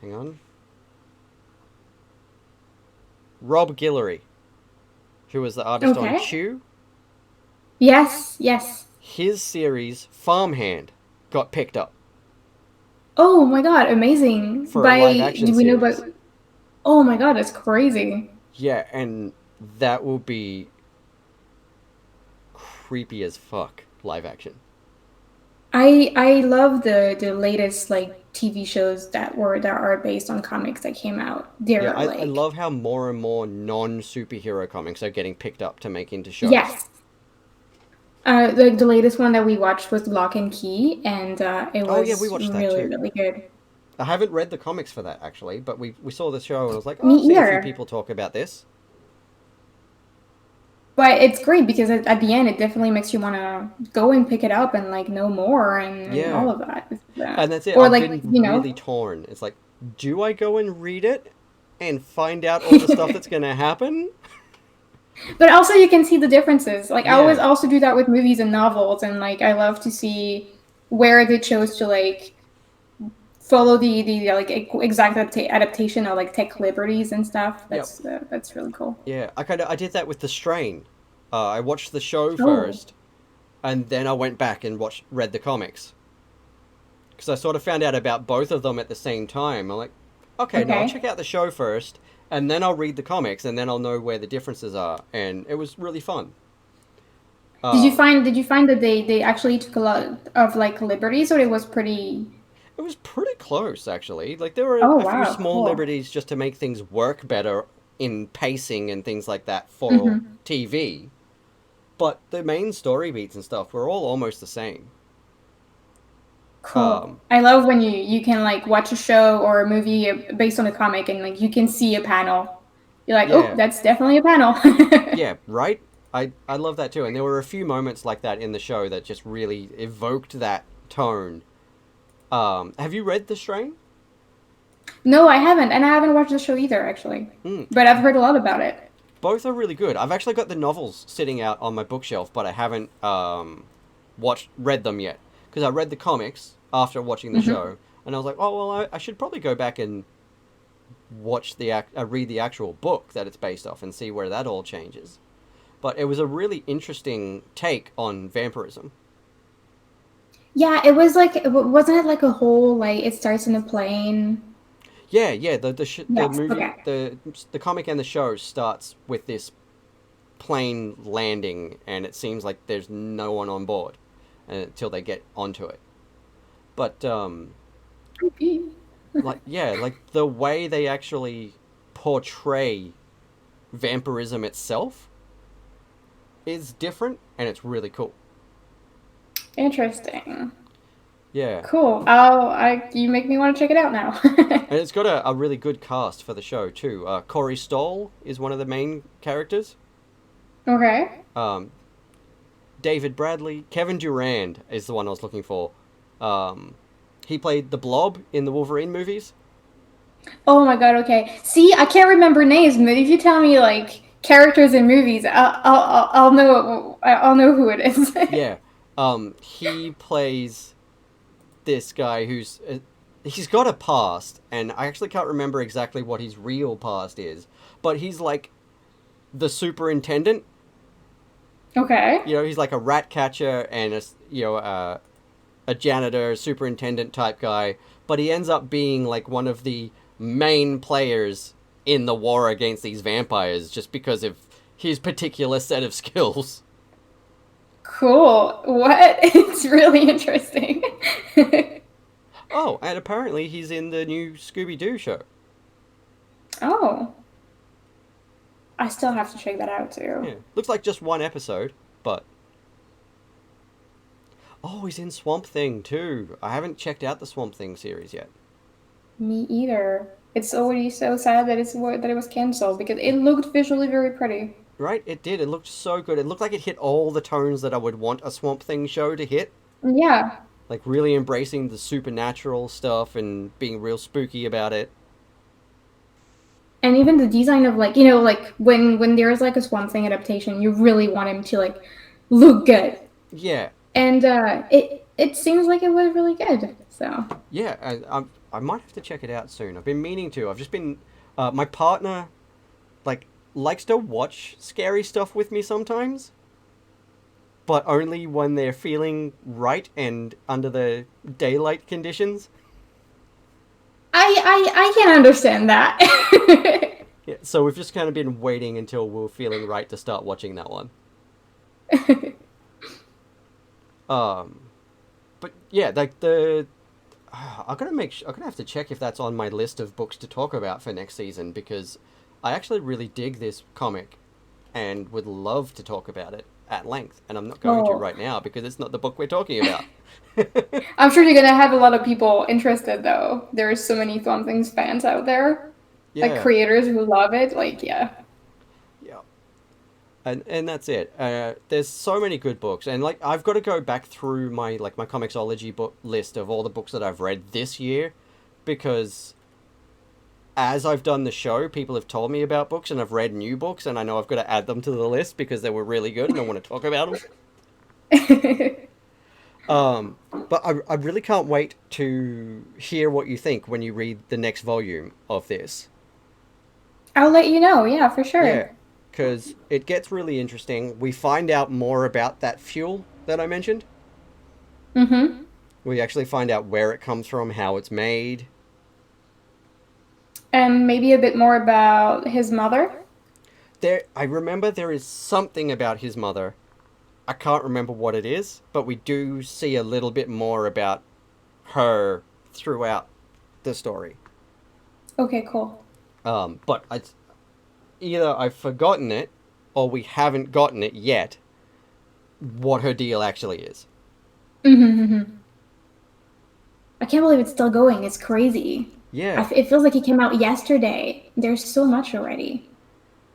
Hang on. Rob Guillory, who was the artist on Okay. Chew, Yes. Yes. his series Farmhand got picked up Oh my god, amazing. for a live action Do we know series. about? Oh my god, that's crazy. Yeah, and that will be creepy as fuck live action. I love the latest like TV shows that are based on comics that came out. Yeah, They're I like love how more and more non-superhero comics are getting picked up to make into shows. yes. The latest one that we watched was Lock and Key, and it Oh yeah, we was watched that really too. really good. I haven't read the comics for that actually, but we saw the show and I was like, oh, Me I've seen a few either. people talk about this. But it's great because at the end, it definitely makes you want to go and pick it up and like know more and all Yeah, of that. and that's it. Or I've like been you really know, torn. It's like, do I go and read it and find out all the stuff that's gonna happen? but also you can see the differences. Like I always Yeah, also do that with movies and novels, and like I love to see where they chose to like follow the like exact adaptation or like take liberties and stuff. yep, That's really cool. yeah. I did that with The Strain. I watched the show Oh, first, and then I went back and read the comics because I sort of found out about both of them at the same time. I'm like, okay, no, I'll okay. check out the show first, and then I'll read the comics, and then I'll know where the differences are, and it was really fun. Um, Did you find that they actually took a lot of like liberties, or it was pretty? it was pretty close, actually. Like there were Oh a few wow, small cool. liberties just to make things work better in pacing and things like that for Hmm. TV, but the main story beats and stuff were all almost the same. Cool. Um, I love when you can like watch a show or a movie based on a comic and like you can see a panel. You're like, oh, yeah, that's definitely a panel. yeah, right. I love that too, and there were a few moments like that in the show that just really evoked that tone. Have you read The Strain? No, I haven't, and I haven't watched the show either, actually. Mm. But I've heard a lot about it. Both are really good. I've actually got the novels sitting out on my bookshelf, but I haven't read them yet because I read the comics after watching the Hmm. show, and I was like, oh well, I should probably go back and read the actual book that it's based off and see where that all changes. But it was a really interesting take on vampirism. Yeah, it was like, wasn't it like a whole like it starts in a plane? Yeah, yeah. The Yes. movie, Okay. the comic and the show starts with this plane landing, and it seems like there's no one on board until they get onto it. But Creepy. like yeah, like the way they actually portray vampirism itself is different, and it's really cool. Interesting. Yeah, Cool. You make me want to check it out now. and it's got a really good cast for the show too. Corey Stoll is one of the main characters. Okay. Um, David Bradley, Kevin Durand is the one I was looking for. Um, he played the Blob in the Wolverine movies. Oh my god, okay. See, I can't remember names, but if you tell me like characters in movies, I'll know who it is. Yeah, he plays this guy who's he's got a past, and I actually can't remember exactly what his real past is, but he's like the superintendent. Okay. You know, he's like a rat catcher and a janitor, superintendent type guy, but he ends up being like one of the main players in the war against these vampires just because of his particular set of skills. Cool. What? It's really interesting. Oh, and apparently he's in the new Scooby Doo show. Oh, I still have to check that out too. Yeah, looks like just one episode, but oh, he's in Swamp Thing too. I haven't checked out the Swamp Thing series yet. Me either. It's already so sad that it was canceled because it looked visually very pretty. Right? It did. It looked so good. It looked like it hit all the tones that I would want a Swamp Thing show to hit. Yeah. Like really embracing the supernatural stuff and being real spooky about it. And even the design of like, like when there's like a Swamp Thing adaptation, you really want him to like look good. Yeah, And it seems like it was really good. So, yeah. I might have to check it out soon. I've been meaning to. I've just been. My partner, like, likes to watch scary stuff with me sometimes. but only when they're feeling right and under the daylight conditions. I can understand that. Yeah, so we've just kind of been waiting until we're feeling right to start watching that one. But yeah, like I'm gonna have to check if that's on my list of books to talk about for next season, because I actually really dig this comic and would love to talk about it at length, and I'm not going to right now because it's not the book we're talking about. I'm sure you're gonna have a lot of people interested though. There's so many Swamp Things fans out there. Like Yeah, creators who love it. Like, yeah. yeah, and that's it. There's so many good books, and like I've got to go back through my Comixology book list of all the books that I've read this year, because as I've done the show, people have told me about books, and I've read new books, and I know I've got to add them to the list because they were really good, and I want to talk about them. But I really can't wait to hear what you think when you read the next volume of this. I'll let you know. Yeah, for sure. Yeah, because it gets really interesting. We find out more about that fuel that I mentioned. Mm-hmm. We actually find out where it comes from, how it's made. And maybe a bit more about his mother. I remember there is something about his mother. I can't remember what it is, but we do see a little bit more about her throughout the story. Okay, cool. But either I've forgotten it, or we haven't gotten it yet, what her deal actually is. Mm-hmm, mm-hmm. I can't believe it's still going. It's crazy. Yeah. It feels like it came out yesterday. There's so much already.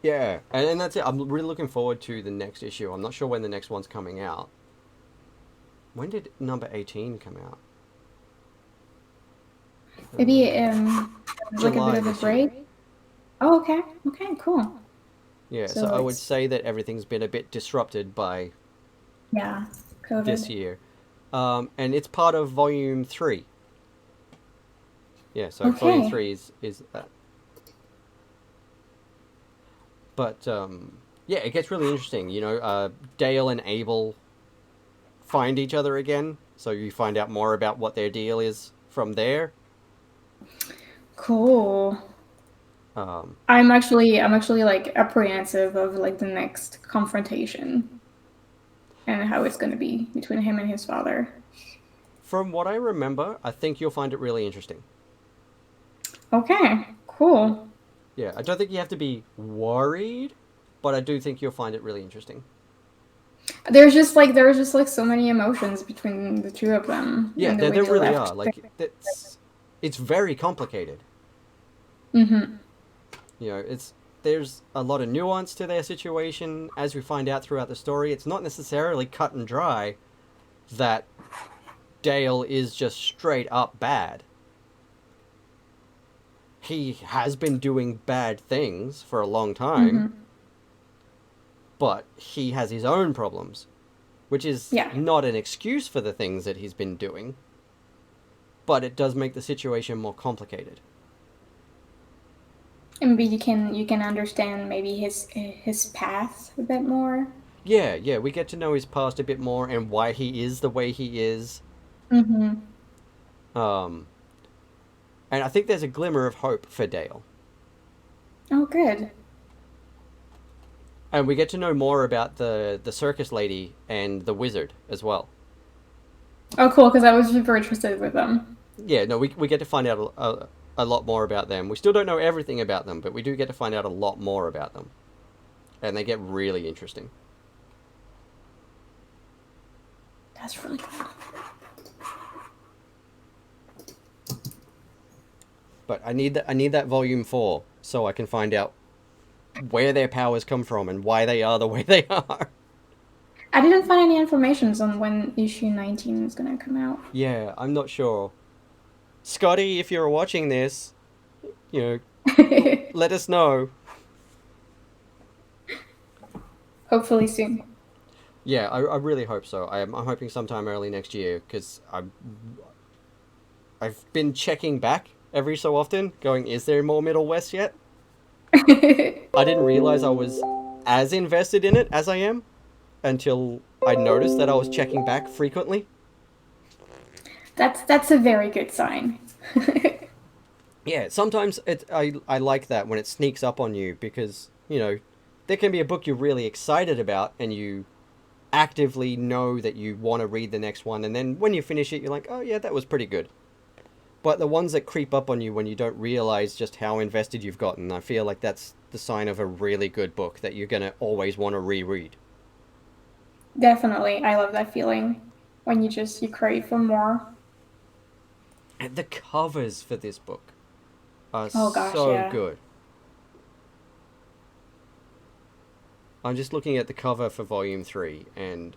Yeah, and that's it. I'm really looking forward to the next issue. I'm not sure when the next one's coming out. When did number 18 come out? Maybe like a July bit of a this year. break. Oh, okay. Okay, cool. Yeah, So so I would it's- say that everything's been a bit disrupted by Yeah, COVID. this year. And it's part of volume 3. Yeah, so volume Okay. 3 is that. But yeah, it gets really interesting. You know, Dale and Abel find each other again, so you find out more about what their deal is from there. Cool. Um, I'm actually like apprehensive of like the next confrontation and how it's going to be between him and his father. from what I remember, I think you'll find it really interesting. Okay, cool. Yeah, I don't think you have to be worried, but I do think you'll find it really interesting. There was just like so many emotions between the two of them Yeah, and the way there they really left. are. Like, it's very complicated. Mm-hmm. You know, there's a lot of nuance to their situation, as we find out throughout the story. It's not necessarily cut and dry that Dale is just straight up bad. He has been doing bad things for a long time, Mm-hmm. but he has his own problems, which is Yeah. not an excuse for the things that he's been doing, but it does make the situation more complicated. And maybe you can understand maybe his path a bit more. Yeah, we get to know his past a bit more and why he is the way he is. Mm-hmm. Um, and I think there's a glimmer of hope for Dale. Oh, good. And we get to know more about the circus lady and the wizard as well. Oh, cool, because I was super interested with them. Yeah, no, we get to find out a lot more about them. We still don't know everything about them, but we do get to find out a lot more about them. And they get really interesting. That's really cool. But I need that volume 4 so I can find out where their powers come from and why they are the way they are. I didn't find any information on when issue 19 is going to come out. Yeah, I'm not sure. Skottie, if you're watching this, you know, let us know. Hopefully soon. Yeah, I really hope so. I'm hoping sometime early next year, because I've been checking back every so often, going, is there more Middlewest yet? I didn't realize I was as invested in it as I am until I noticed that I was checking back frequently. That's a very good sign. Yeah, sometimes I like that when it sneaks up on you because, there can be a book you're really excited about and you actively know that you want to read the next one, and then when you finish it, you're like, oh yeah, that was pretty good. But the ones that creep up on you when you don't realize just how invested you've gotten, I feel like that's the sign of a really good book that you're going to always want to reread. Definitely. I love that feeling when you crave for more. And the covers for this book are Oh gosh, so yeah. good. I'm just looking at the cover for volume 3 and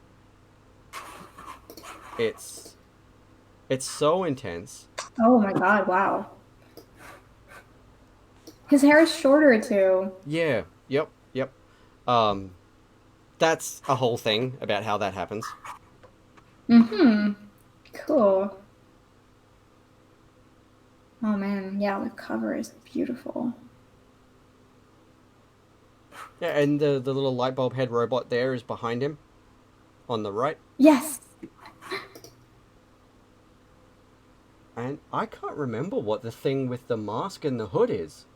it's it's so intense. Oh my god, wow. His hair is shorter too. Yeah, yep. Um that's a whole thing about how that happens. Mm-hmm. Cool. Oh man, yeah, the cover is beautiful. Yeah, and the little light bulb head robot there is behind him on the right. Yes. And I can't remember what the thing with the mask and the hood is.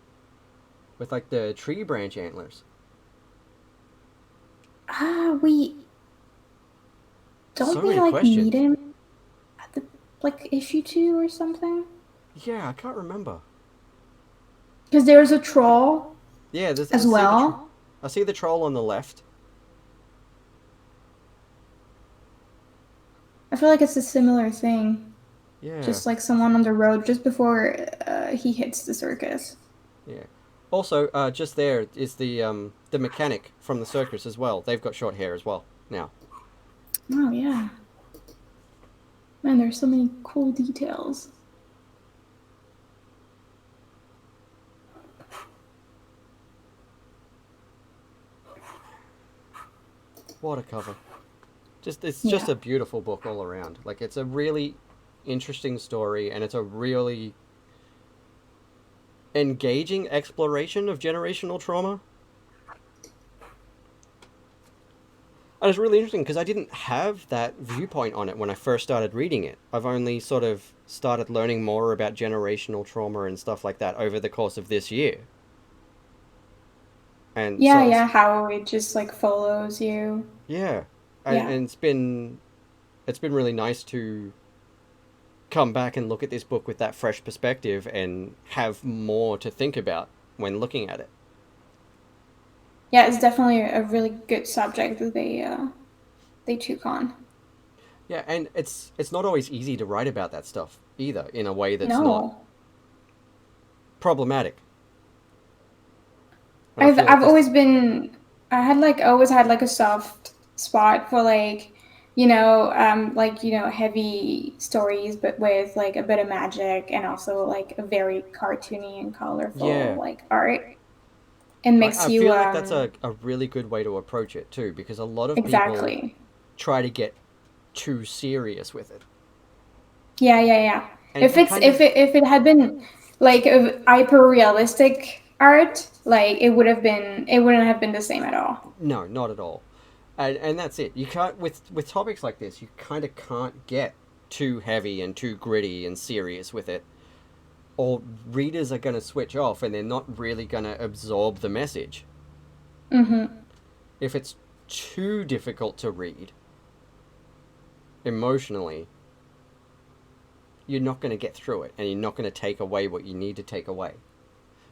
With like the tree branch antlers. We So don't we many like meet questions. him at the like issue 2 or something? Yeah, I can't remember. Because there's a troll Yeah, as well. I see the troll on the left. I feel like it's a similar thing. Yeah, Just like someone on the road just before he hits the circus. yeah. Also, just there is the mechanic from the circus as well. They've got short hair as well now. Oh yeah. Man, there's so many cool details. What a cover! It's just Yeah. a beautiful book all around. Like it's a really interesting story, and it's a really engaging exploration of generational trauma. And it's really interesting because I didn't have that viewpoint on it when I first started reading it. I've only sort of started learning more about generational trauma and stuff like that over the course of this year. And Yeah, so yeah, how it just like follows you. yeah, Yeah. and it's been really nice to come back and look at this book with that fresh perspective and have more to think about when looking at it. Yeah, it's definitely a really good subject that they took on. Yeah, and it's not always easy to write about that stuff either in a way that's not No. problematic. And I I've feel like I've this. always been always had like a soft spot for heavy stories but with like a bit of magic and also like a very cartoony and colorful Yeah, like art. It makes I you feel like that's a really good way to approach it too, because a lot of people exactly. try to get too serious with it, Yeah, yeah, yeah. and you kind of If it had been like a hyper realistic art, like it wouldn't have been the same at all. no, not at all, and that's it. You can't with topics like this. You kind of can't get too heavy and too gritty and serious with it, or readers are going to switch off and they're not really going to absorb the message. Mm-hmm. If it's too difficult to read emotionally, you're not going to get through it and you're not going to take away what you need to take away.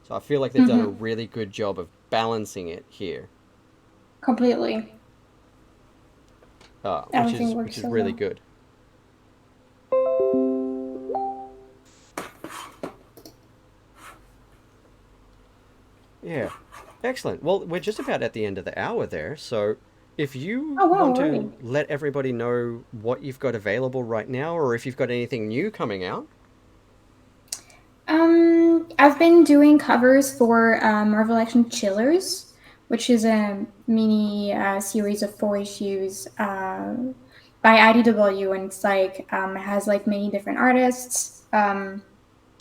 So I feel like they've done a Mm-hmm. really good job of balancing it here, Completely. which Everything is works which is so really well. good. Yeah, excellent. Well, we're just about at the end of the hour there, so if you Oh wow, want already. to let everybody know what you've got available right now, or if you've got anything new coming out. I've been doing covers for Marvel Action Chillers, which is a mini series of 4 issues by IDW, and it's like it has like many different artists, and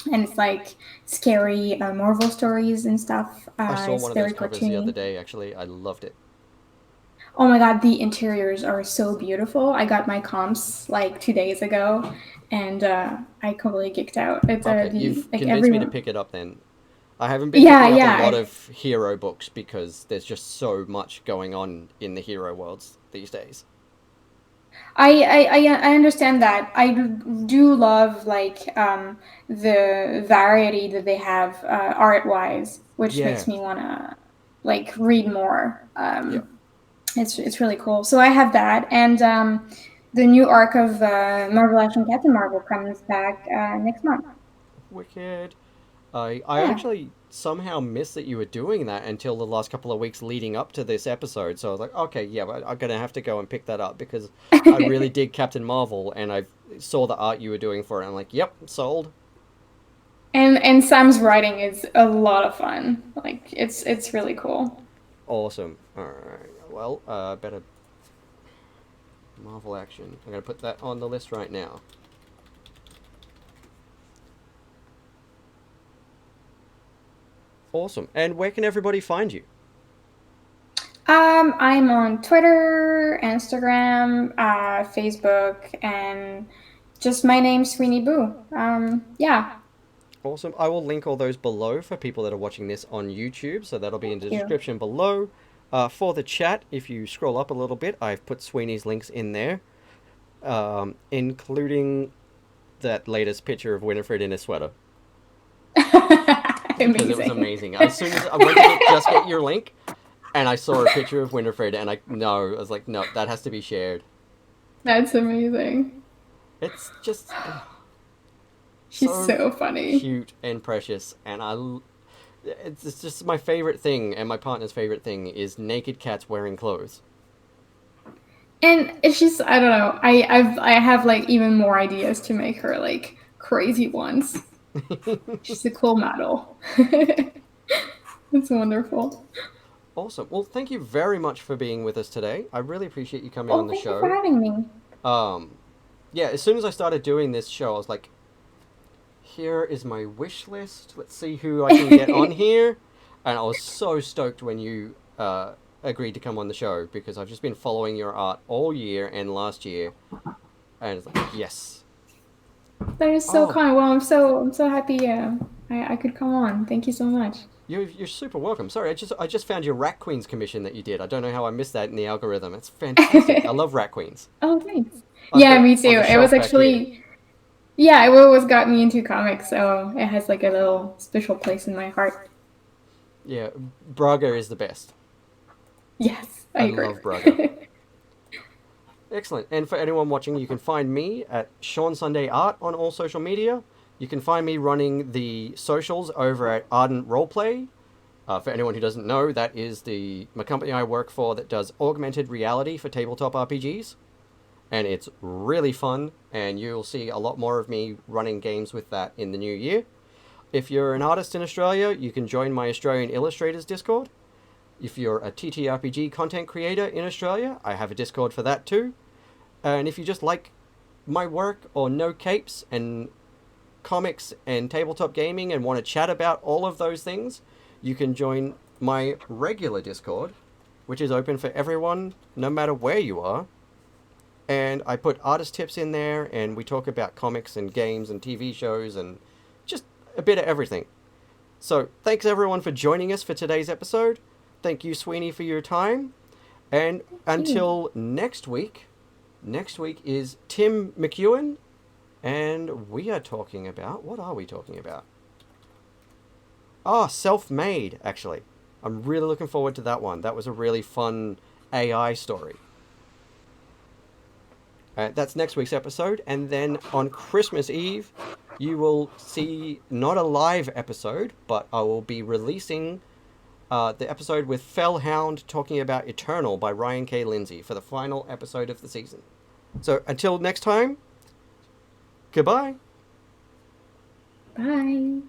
it's like scary Marvel stories and stuff. I saw It's one of those very covers the other cartoony. day. Actually, I loved it. Oh my god, the interiors are so beautiful. I got my comps like 2 days ago, and I completely geeked out. It's Okay, the you've like convinced me to everyone. pick it up then. I haven't been Yeah, picking up a yeah. lot of hero books because there's just so much going on in the hero worlds these days. I understand that. I do love like the variety that they have art wise, which Yeah, makes me wanna like read more. yeah. It's really cool. So I have that, and the new arc of Marvel Action Captain Marvel comes back next month. Wicked. I Yeah. actually somehow missed that you were doing that until the last couple of weeks leading up to this episode. So I was like, okay, yeah, but I'm gonna have to go and pick that up because I really dig Captain Marvel and I saw the art you were doing for it. I'm like, yep, sold. And Sam's writing is a lot of fun. Like it's really cool. Awesome. All right. Well, better Marvel action. I'm gonna put that on the list right now. Awesome. And where can everybody find you? I'm on Twitter, Instagram, Facebook, and just my name, Sweeney Boo. Yeah, Awesome. I will link all those below for people that are watching this on YouTube, so that'll be in thank the you. description below. For the chat, if you scroll up a little bit, I've put Sweeney's links in there, including that latest picture of Winifred in a sweater, because it was Amazing. amazing. As soon as I went to just get your link, and I saw a picture of Winifred, and I was like, no, that has to be shared. That's amazing. It's just She's so so funny. cute and precious, and it's just my favorite thing, and my partner's favorite thing is naked cats wearing clothes. And it's just I don't know. I have like even more ideas to make her like crazy ones. She's a cool model. It's wonderful. Awesome. Well, thank you very much for being with us today. I really appreciate you coming on Oh, the thank you for show. having me. Um, yeah, as soon as I started doing this show, I was like, here is my wish list. Let's see who I can get on here. And I was so stoked when you agreed to come on the show because I've just been following your art all year and last year. And it's like, yes. That is so Oh, kind. Well, I'm so happy. I could come on. Thank you so much. you're super welcome. Sorry, I just found your Rat Queens commission that you did. I don't know how I missed that in the algorithm. It's fantastic. I love Rat Queens. Oh, thanks. I've got Yeah, it me on too. the It was shelf back here. actually yeah, it was got me into comics, so it has like a little special place in my heart. Yeah, Braga is the best. Yes, I I agree. love Braga. Excellent. And for anyone watching, you can find me at Sean Sunday Art on all social media. You can find me running the socials over at Ardent Roleplay. For anyone who doesn't know, that is the company I work for that does augmented reality for tabletop RPGs. And it's really fun, and you'll see a lot more of me running games with that in the new year. If you're an artist in Australia, you can join my Australian Illustrators Discord. If you're a TTRPG content creator in Australia, I have a Discord for that too. And if you just like my work or know capes and comics and tabletop gaming and want to chat about all of those things, you can join my regular Discord, which is open for everyone, no matter where you are. And I put artist tips in there, and we talk about comics and games and TV shows and just a bit of everything. So, thanks everyone for joining us for today's episode. Thank you, Sweeney, for your time. And Thank you. until next week is Tim McEwen, and we are talking about. What are we talking about? Ah, Self-Made, actually. I'm really looking forward to that one. That was a really fun AI story. That's next week's episode, and then on Christmas Eve, you will see not a live episode, but I will be releasing the episode with Fellhound talking about Eternal by Ryan K. Lindsay for the final episode of the season. So until next time, goodbye. Bye.